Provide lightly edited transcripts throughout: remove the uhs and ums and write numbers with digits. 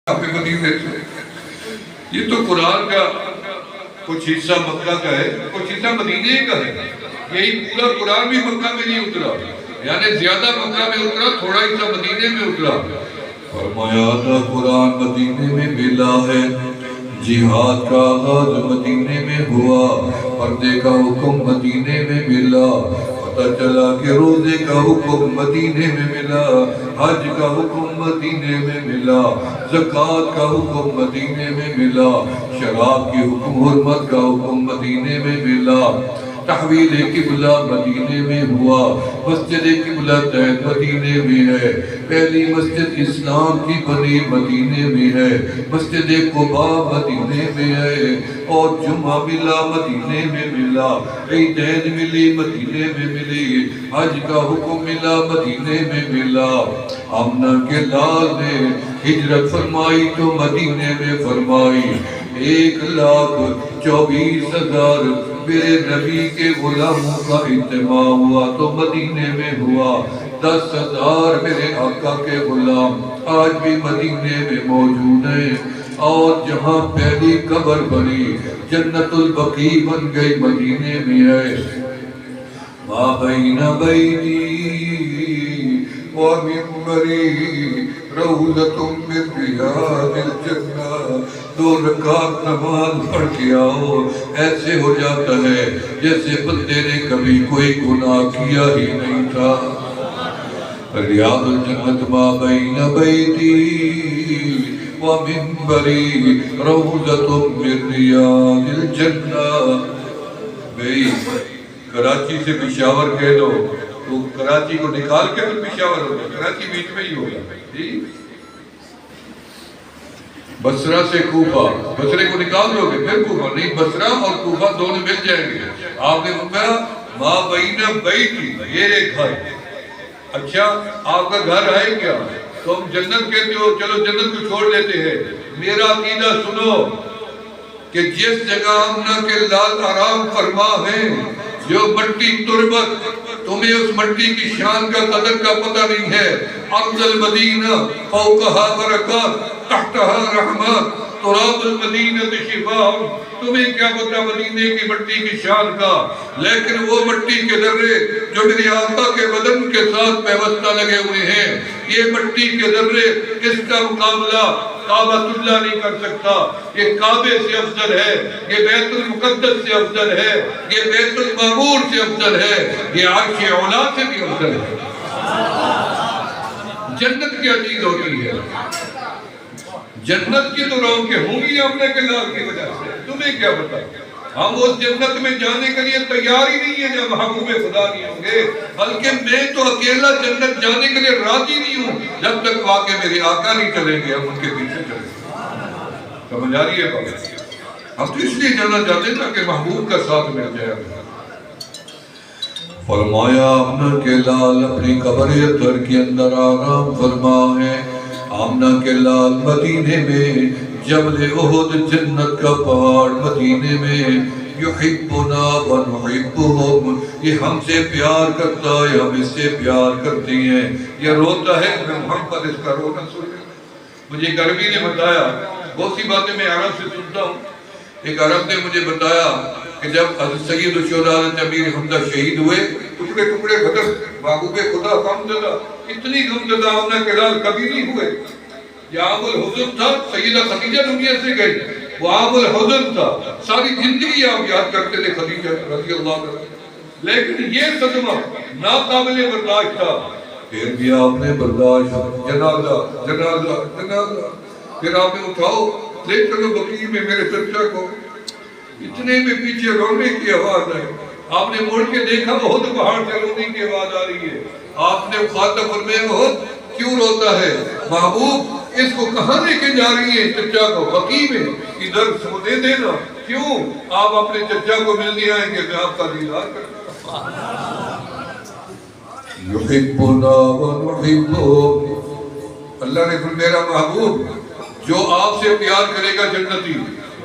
مدینے سے یہ تو قرآن کا کچھ حصہ مکہ کا ہے، کچھ حصہ مدینے کا ہے. یہی پورا قرآن بھی مکہ میں نہیں اترا، یعنی زیادہ مکہ میں اترا، تھوڑا حصہ مدینے میں اترا. فرمایا تھا قرآن مدینے میں ملا ہے، جہاد کا آغاز مدینے میں ہوا، پردے کا حکم مدینے میں ملا، پتہ چلا کہ روزے کا حکم مدینے میں ملا، حج کا حکم مدینے میں ملا، زکوٰۃ کا حکم مدینے میں ملا، شراب کی حکم حرمت کا حکم مدینے میں ملا، تحویل قبلہ مدینے میں ہوا، مسجد قبلہ تین مدینے میں ہے، پہلی مسجد اسلام کی بنی مدینے میں ہے، مسجد قباء مدینے میں ہے، اور جمعہ ملا مدینے میں ملا، عیدین ملی مدینے میں ملی، حج کا حکم ملا مدینے میں ملا. آمنہ کے لال نے ہجرت فرمائی تو مدینے میں فرمائی، 1,24,000 میرے نبی کے غلاموں کا اجتماع ہوا تو مدینے میں ہوا. 10,000 میرے آقا کے غلام آج بھی مدینے میں موجود ہیں، اور جہاں پہلی قبر بنی جنت البقیع بن گئی مدینے میں ہے. ما بین بینی ومنبری روضۃ من ریاض الجنہ. 2 رکعت نماز پڑھ کے آؤ، ایسے ہو جاتا ہے جیسے بندے نے کبھی کوئی گناہ کیا ہی نہیں تھا. ریاض الجنت ما بین بیتی ومنبری روضۃ من ریاض الجنہ. بھئی کراچی سے پشاور کہہ دو تو کراچی کو نکال کے پھر پشاور ہوگا، کراچی بیچ میں ہی ہوگا. بصرہ سے کوفہ، بصرے کو نکال دو گے پھر کوفہ نہیں، بصرہ اور کوفہ دونوں مل جائیں گے. آپ نے فرمایا ما بین بیتی، یہ ایک گھر. اچھا آپ کا گھر ہے کیا؟ تو ہم جنت کہتے ہو، چلو جنت کو چھوڑ لیتے ہیں. میرا عقیدہ سنو کہ جس جگہ آمنہ کے لال آرام فرما ہے، جو مٹی تربت، تمہیں اس مٹی کی شان کا قدر کا پتہ نہیں ہے. ارض المدینہ فوقہا برکات تحتہا رحمات تراب المدینہ شفاء. تمہیں کیا پتہ مدینے کی مٹی کی شان کا، لیکن وہ مٹی کے ذرے جو میرے آقا کے بدن کے ساتھ پیوستہ لگے ہوئے ہیں، یہ مٹی کے ذرے اس کا مقابلہ کعبۃ اللہ نہیں کر سکتا. یہ کعبے سے افضل ہے، یہ بیت المقدس سے افضل ہے، یہ بیت المعمور سے افضل ہے، یہ عرش اولا سے بھی افضل ہے. جنت کیا چیز ہوتی ہے؟ جنت کی تو رونقیں ہوں گی آمنہ کے لال کی وجہ سے. تمہیں کیا پتا؟ ہم اس جنت میں جانے کے لیے تیار ہی نہیں ہے جب محبوب خدا نہیں ہوں گے. بلکہ میں تو اکیلا جنت جانے کے لیے راضی نہیں ہوں جب تک واقع میرے آقا نہیں چلیں گے، ہم ان کے پیچھے چلیں گے. سمجھ آ رہی ہے بات؟ ہم تو اس لیے جانا چاہتے ہیں تاکہ محبوب کا ساتھ مل جائے. فرمایا آمنہ کے لال اپنی قبر اطہر کے اندر آرام فرما ہے. آمنہ کے لال مدینے میں جبل احد جنت کا پہاڑ مدینے میں. یحبنا ونحبہم، یہ ہم سے پیار کرتا ہے، ہم اس سے پیار کرتے ہیں. یہ روتا ہے ہم پر اس کا رونا سن. مجھے ایک عربی نے بتایا، بہت سی باتیں میں عرب سے سنتا ہوں. ایک عرب نے مجھے بتایا کہ جب حضرت سید الشہداء امیر حمزہ شہید ہوئے، ٹکڑے ٹکڑے بدن محبوب خدا غمزدہ، اتنی غمزدہ آمنہ کے لال کبھی نہیں ہوئے. یہ عام الحزن تھا. سیدہ خدیجہ دنیا سے گئی، وہ عام الحزن تھا. ساری زندگی آپ یاد کرتے تھے خدیجہ رضی اللہ عنہ، لیکن یہ صدمہ ناقابل برداشت تھا. پھر بھی آپ نے برداشت. جنازہ جنازہ جنازہ، پھر آپ نے اٹھاؤ لے چلو بقیع میں میرے چچا کو. اتنے میں پیچھے رونے کی آواز آئی. آپ نے مڑ کے دیکھا بہت پہاڑ سے رونے کی آواز آ رہی ہے. آپ نے مخاطب فرمایا بہت کیوں روتا ہے؟ محبوب اس کو کہاں لے کے جا رہی ہے چچا کو؟ بقیع میں. ادھر سونے دینا. کیوں؟ آپ اپنے چچا کو ملنے آئیں گے، میں آپ کا دیدار کرتا. یحبنا ونحبہ. اللہ نے فرمایا میرا محبوب جو آپ سے پیار کرے گا جنتی،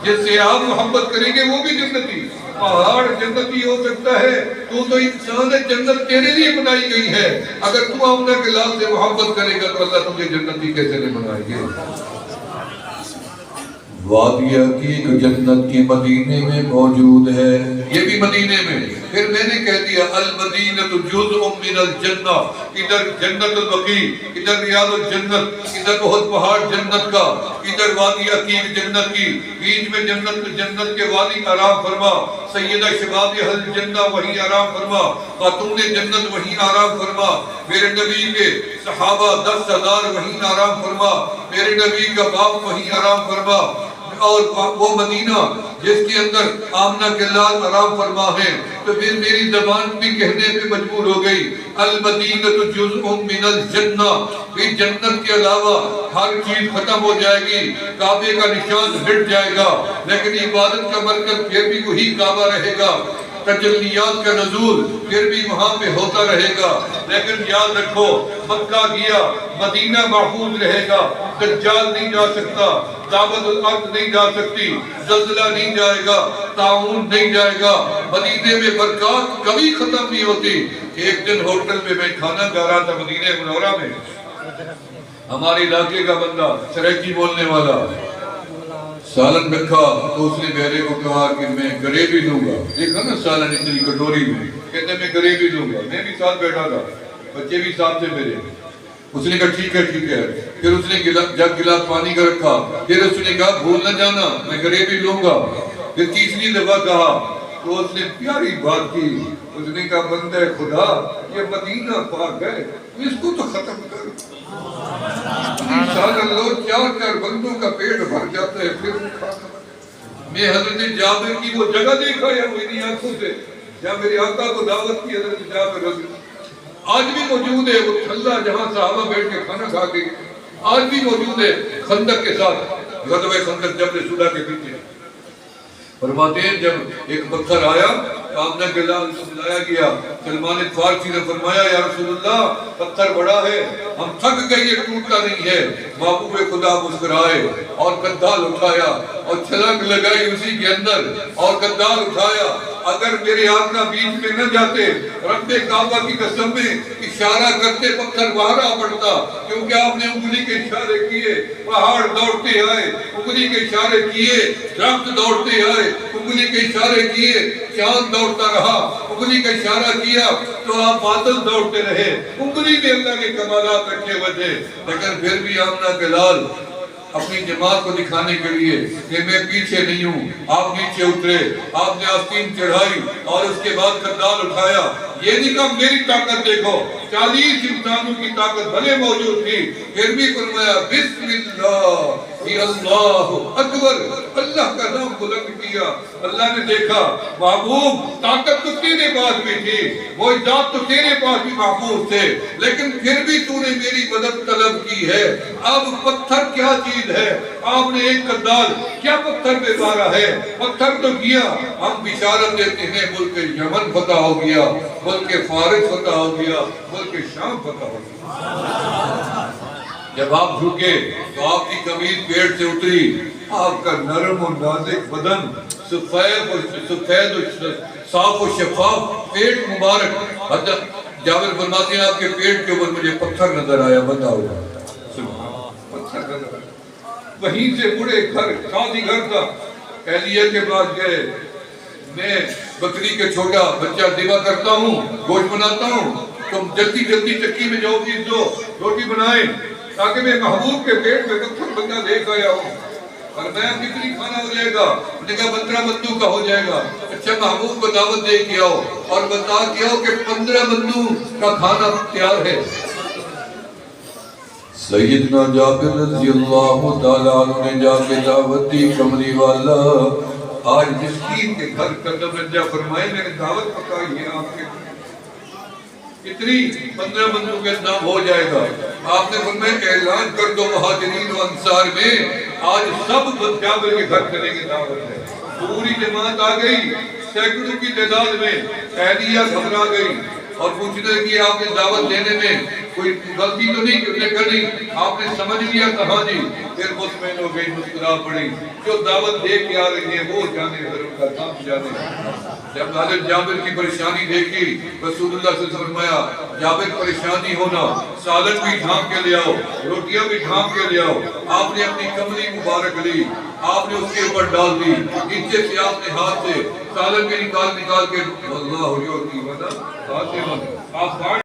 جس سے آپ محبت کریں گے وہ بھی جنتی. پہاڑ جنتی ہو سکتا ہے، تو انسان ہے، جنت تیرے لیے بنائی گئی ہے. اگر تو آمنہ کے لال سے محبت کرے گا تو اللہ تجھے جنتی کیسے نہیں بنائے گے؟ وادی عقیق جنت کی مدینے میں موجود ہے، یہ بھی مدینے میں۔ پھر میں نے کہہ دیا المدینہ جزء من الجنہ، ادھر جنت البقیع، ادھر ریاض الجنت، ادھر احد پہاڑ جنت کا، ادھر وادی عقیق جنت کی، بیچ میں جنت کے وادی آرام فرما، سیدہ شباب اہل جنہ وہیں آرام فرما، خاتون جنت وہیں آرام فرما، میرے نبی کے صحابہ 10,000 وہیں آرام فرما، میرے نبی کا باپ وہیں آرام فرما، اور وہ مدینہ جس کے اندر آمنہ کے لال آرام فرما ہے۔ تو پھر میری زبان بھی کہنے پہ مجبور ہو گئی المدینہ جزء من الجنہ، پھر جنت کے علاوہ ہر چیز ختم ہو جائے گی، کعبے کا نشان ہٹ جائے گا، لیکن عبادت کا مرکز پھر بھی وہی کعبہ رہے گا، تجلیات کا نزول پھر بھی وہاں پہ ہوتا رہے گا۔ لیکن یاد رکھو مکہ گیا، مدینہ محفوظ رہے گا، دجال نہیں جا سکتا، دعوت الارض نہیں جا سکتی، زلزلہ نہیں جائے گا، طاعون نہیں جائے گا، مدینے میں برکات کبھی ختم نہیں ہوتی۔ ایک دن ہوٹل میں میں کھانا کھا رہا تھا مدینہ منورہ میں، ہمارے علاقے کا بندہ سریکی بولنے والا سالن رکھا، تو اس نے بیرے کو کہا کہ میں گریوی لوں گا، دیکھا نا سالن اتنی کٹوری میں، کہتے میں گریوی لوں گا، میں بھی ساتھ بیٹھا تھا، بچے بھی ساتھ تھے میرے، اس نے کہا ٹھیک ہے ٹھیک ہے، پھر اس نے جگ گلاس پانی کا رکھا، پھر اس نے کہا بھول نہ جانا میں گریوی لوں گا، پھر تیسری دفعہ کہا تو اس نے پیاری بات کی، اس نے کہا بندہ خدا یہ مدینہ پاک ہے، اس کو تو ختم کر، سالن لو، چار بندوں کا پیٹ بھر جاتا ہے، پھر میں حضرت جابر کی وہ جگہ دیکھا یا میری آنکھوں سے جہاں میرے آقا کو دعوت کی حضرت جابر رضی آج بھی موجود ہے، وہ تھلہ جہاں صحابہ بیٹھ کے کھانا کھا کے آج بھی موجود ہے، خندق کے ساتھ غزوہ خندق جب رسولہ کے پیچھے فرماتے ہیں جب ایک پتھر آیا آمنہ کے لال سے ملایا گیا، سلمان فارسی نے فرمایا یا رسول اللہ پتھر بڑا ہے، ہم تھک گئے یہ ٹوٹتا نہیں ہے، محبوب خدا مسکرائے اور قدال اٹھایا اور چھلانگ لگائی اسی کے اندر اور قدال اٹھایا، اگر میرے آقا بیچ میں نہ جاتے رب کعبہ کی قسم میں اشارہ کرتے پتھر باہر آ پڑتا، کیونکہ آپ نے انگلی کے اشارے کیے پہاڑ دوڑتے آئے، انگلی کے اشارے کیے درخت دوڑتے آئے، انگلی کے اشارے کیے چاند دوڑتا رہا، انگلی کا اشارہ کیا تو آپ بادل دوڑتے رہے، انگلی میں اللہ کے کمالات رکھے ہوئے تھے، لیکن پھر بھی آمنہ کے لال اپنی جماعت کو دکھانے کے لیے کہ میں پیچھے نہیں ہوں، آپ نیچے اترے، آپ نے آستین چڑھائی اور اس کے بعد قدال اٹھایا، یہ نہیں کہا میری طاقت دیکھو، 40 انسانوں کی طاقت بھلے موجود تھی، پھر بھی فرمایا بسم اللہ اللہ اکبر، اللہ کا نام بلند کیا، اللہ نے دیکھا محبوب طاقت تو تیرے پاس بھی تھی، وہ ذات تو تیرے پاس بھی محفوظ تھے، لیکن پھر بھی تو نے میری مدد طلب کی ہے، اب پتھر کیا چیز ہے، آپ نے ایک قدال کیا پتھر پہ مارا ہے، پتھر تو کیا، ہم بشارت دیتے ہیں ملک یمن فتح ہو گیا، ملک فارس فتح ہو گیا، ملک شام فتح ہو گیا۔ جب آپ جھکے تو آپ کی قمیض پیٹ سے اتری، آپ کا نرم و نازک بدن سفید و صاف و شفاف پیٹ مبارک، حضرت جابر فرماتے ہیں آپ کے پیٹ کے اوپر مجھے پتھر نظر آیا، بندہ ہوا پتھر نظر آیا، وہیں سے بڑے گھر شادی گھر تھا، اہلیہ کے پاس گئے، میں بکری کے چھوٹا بچہ ذبح کرتا ہوں، گوشت بناتا ہوں، تم جلدی جلدی چکی میں جاؤ چیز دو، روٹی بنائیں تاکہ میں محبوب کے پیٹ میں پتھر بندہ دیکھ آیا ہوں، اور میں کتنی کھانا ہو جائے گا، انہوں نے کہا 15 بندوں کا ہو جائے گا، اچھا محبوب کو دعوت دے کے آؤ اور بتا کے آؤ کہ 15 بندوں کا کھانا تیار ہے۔ سیدنا جابر رضی اللہ تعالیٰ عنہ نے جا کے دعوت دی، کمری والا آج مسکین کے گھر قدم رجا فرمائے میں نے دعوت پکائی ہے آپ کے اتنی 15 بندوں کے نام ہو جائے گا، آپ نے فرمایا اعلان کر دو مہاجرین و انصار میں آج سب جابر کے گھر چلیں گے، دعوت ہے، پوری جماعت آ گئی، سینکڑوں کی تعداد میں، اہلیہ گھبرا گئی اور پوچھنے کی آپ نے دعوت دینے میں کوئی غلطی تو نہیں کہ نے کری، آپ نے سمجھ لیا کہا جی، پھر مطمئن ہو گئی، مسکرا پڑی۔ جو دعوت دے کے آ رہی ہے وہ جانے، حضرت کا کام جانے۔ جب حضرت جابر کی پریشانی دیکھی، رسول اللہ صلی اللہ علیہ وسلم فرمایا جابر پریشانی ہونا، سالن بھی ڈھانپ کے لے آؤ، روٹیاں بھی ڈھانپ کے لے آؤ۔ آپ نے اپنی کملی مبارک لی، آپ نے اس کے اوپر ڈال دی، نیچے سے آپ نے ہاتھ سے سالن بھی نکال کے اللہ ہو جو کی وجہ آپ